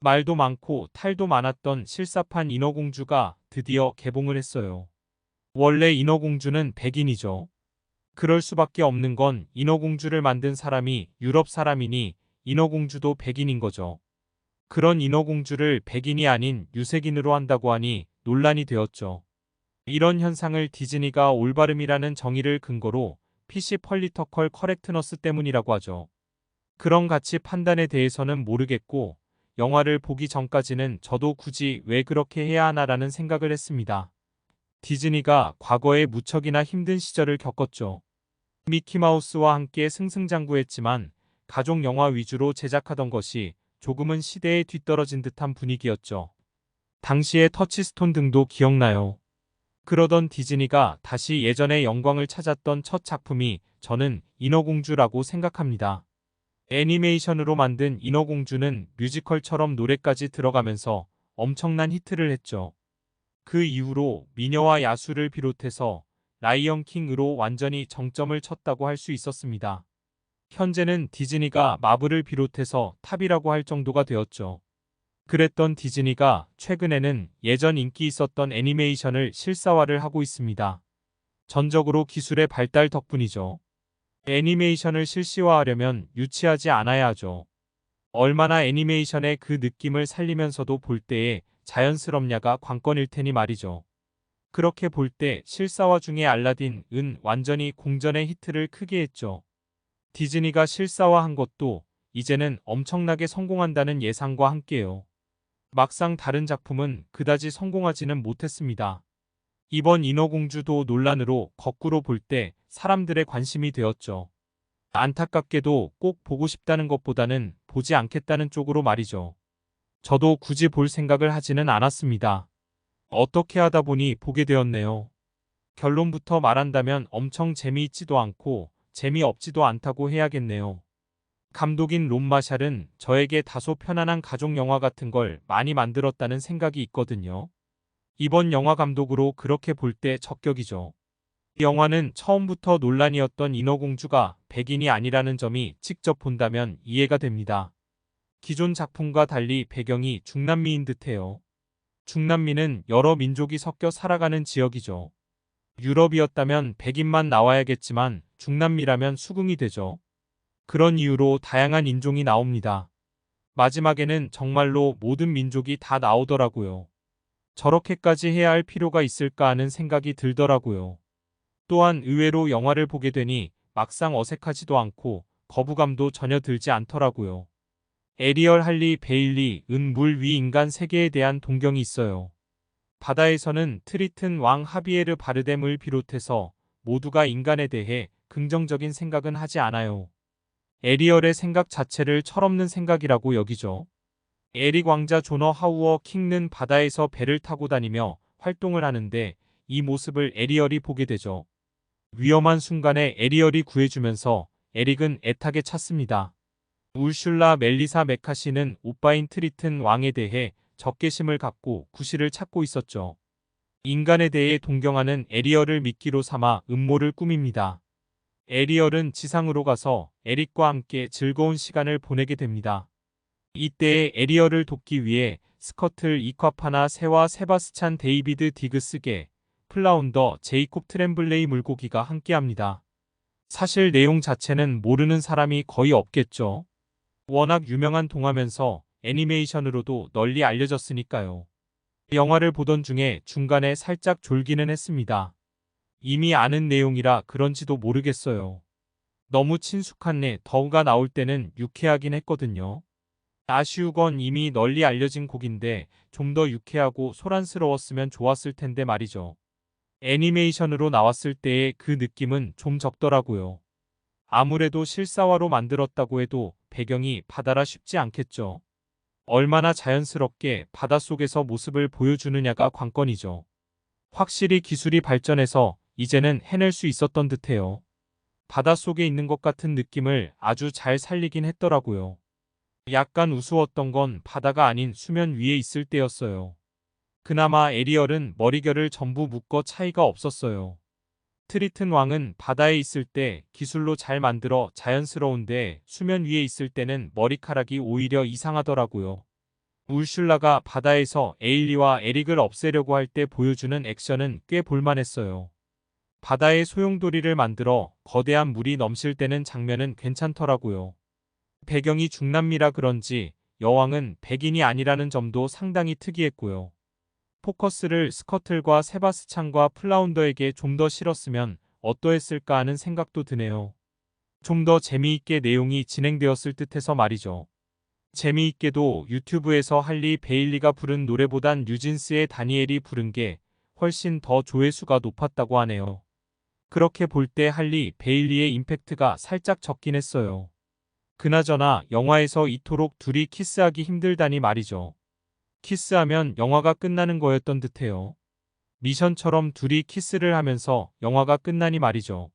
말도 많고 탈도 많았던 실사판 인어공주가 드디어 개봉을 했어요. 원래 인어공주는 백인이죠. 그럴 수밖에 없는 건 인어공주를 만든 사람이 유럽 사람이니 인어공주도 백인인 거죠. 그런 인어공주를 백인이 아닌 유색인으로 한다고 하니 논란이 되었죠. 이런 현상을 디즈니가 올바름이라는 정의를 근거로 PC 펄리터컬 커렉트너스 때문이라고 하죠. 그런 가치 판단에 대해서는 모르겠고 영화를 보기 전까지는 저도 굳이 왜 그렇게 해야 하나라는 생각을 했습니다. 디즈니가 과거에 무척이나 힘든 시절을 겪었죠. 미키마우스와 함께 승승장구했지만 가족 영화 위주로 제작하던 것이 조금은 시대에 뒤떨어진 듯한 분위기였죠. 당시의 터치스톤 등도 기억나요. 그러던 디즈니가 다시 예전의 영광을 찾았던 첫 작품이 저는 인어공주라고 생각합니다. 애니메이션으로 만든 인어공주는 뮤지컬처럼 노래까지 들어가면서 엄청난 히트를 했죠. 그 이후로 미녀와 야수를 비롯해서 라이언 킹으로 완전히 정점을 쳤다고 할 수 있었습니다. 현재는 디즈니가 마블을 비롯해서 탑이라고 할 정도가 되었죠. 그랬던 디즈니가 최근에는 예전 인기 있었던 애니메이션을 실사화를 하고 있습니다. 전적으로 기술의 발달 덕분이죠. 애니메이션을 실시화하려면 유치하지 않아야 하죠. 얼마나 애니메이션의 그 느낌을 살리면서도 볼 때에 자연스럽냐가 관건일 테니 말이죠. 그렇게 볼 때 실사화 중에 알라딘은 완전히 공전의 히트를 크게 했죠. 디즈니가 실사화한 것도 이제는 엄청나게 성공한다는 예상과 함께요. 막상 다른 작품은 그다지 성공하지는 못했습니다. 이번 인어공주도 논란으로 거꾸로 볼 때 사람들의 관심이 되었죠. 안타깝게도 꼭 보고 싶다는 것보다는 보지 않겠다는 쪽으로 말이죠. 저도 굳이 볼 생각을 하지는 않았습니다. 어떻게 하다 보니 보게 되었네요. 결론부터 말한다면 엄청 재미있지도 않고 재미없지도 않다고 해야겠네요. 감독인 론 마샬은 저에게 다소 편안한 가족 영화 같은 걸 많이 만들었다는 생각이 있거든요. 이번 영화 감독으로 그렇게 볼 때 적격이죠. 이 영화는 처음부터 논란이었던 인어공주가 백인이 아니라는 점이 직접 본다면 이해가 됩니다. 기존 작품과 달리 배경이 중남미인 듯해요. 중남미는 여러 민족이 섞여 살아가는 지역이죠. 유럽이었다면 백인만 나와야겠지만 중남미라면 수긍이 되죠. 그런 이유로 다양한 인종이 나옵니다. 마지막에는 정말로 모든 민족이 다 나오더라고요. 저렇게까지 해야 할 필요가 있을까 하는 생각이 들더라고요. 또한 의외로 영화를 보게 되니 막상 어색하지도 않고 거부감도 전혀 들지 않더라고요. 에리얼 할리 베일리은 물 위 인간 세계에 대한 동경이 있어요. 바다에서는 트리튼 왕 하비에르 바르뎀을 비롯해서 모두가 인간에 대해 긍정적인 생각은 하지 않아요. 에리얼의 생각 자체를 철없는 생각이라고 여기죠. 에릭 왕자 조너 하우어 킹는 바다에서 배를 타고 다니며 활동을 하는데 이 모습을 에리얼이 보게 되죠. 위험한 순간에 에리얼이 구해주면서 에릭은 애타게 찾습니다. 울슐라 멜리사 메카시는 오빠인 트리튼 왕에 대해 적개심을 갖고 구실을 찾고 있었죠. 인간에 대해 동경하는 에리얼을 미끼로 삼아 음모를 꾸밉니다. 에리얼은 지상으로 가서 에릭과 함께 즐거운 시간을 보내게 됩니다. 이때에 에리얼을 돕기 위해 스커틀 이콰파나 새와 세바스찬 데이비드 디그스게, 플라운더 제이콥 트렘블레이 물고기가 함께합니다. 사실 내용 자체는 모르는 사람이 거의 없겠죠. 워낙 유명한 동화면서 애니메이션으로도 널리 알려졌으니까요. 영화를 보던 중에 중간에 살짝 졸기는 했습니다. 이미 아는 내용이라 그런지도 모르겠어요. 너무 친숙한 더우가 나올 때는 유쾌하긴 했거든요. 아쉬우건 이미 널리 알려진 곡인데 좀 더 유쾌하고 소란스러웠으면 좋았을 텐데 말이죠. 애니메이션으로 나왔을 때의 그 느낌은 좀 적더라고요. 아무래도 실사화로 만들었다고 해도 배경이 바다라 쉽지 않겠죠. 얼마나 자연스럽게 바닷속에서 모습을 보여주느냐가 관건이죠. 확실히 기술이 발전해서 이제는 해낼 수 있었던 듯해요. 바닷속에 있는 것 같은 느낌을 아주 잘 살리긴 했더라고요. 약간 우스웠던 건 바다가 아닌 수면 위에 있을 때였어요. 그나마 에리얼은 머리결을 전부 묶어 차이가 없었어요. 트리튼 왕은 바다에 있을 때 기술로 잘 만들어 자연스러운데 수면 위에 있을 때는 머리카락이 오히려 이상하더라고요. 울슐라가 바다에서 에일리와 에릭을 없애려고 할 때 보여주는 액션은 꽤 볼만했어요. 바다에 소용돌이를 만들어 거대한 물이 넘실 때는 장면은 괜찮더라고요. 배경이 중남미라 그런지 여왕은 백인이 아니라는 점도 상당히 특이했고요. 포커스를 스커틀과 세바스찬과 플라운더에게 좀 더 실었으면 어떠했을까 하는 생각도 드네요. 좀 더 재미있게 내용이 진행되었을 듯해서 말이죠. 재미있게도 유튜브에서 할리 베일리가 부른 노래보단 뉴진스의 다니엘이 부른 게 훨씬 더 조회수가 높았다고 하네요. 그렇게 볼 때 할리 베일리의 임팩트가 살짝 적긴 했어요. 그나저나 영화에서 이토록 둘이 키스하기 힘들다니 말이죠. 키스하면 영화가 끝나는 거였던 듯해요. 미션처럼 둘이 키스를 하면서 영화가 끝나니 말이죠.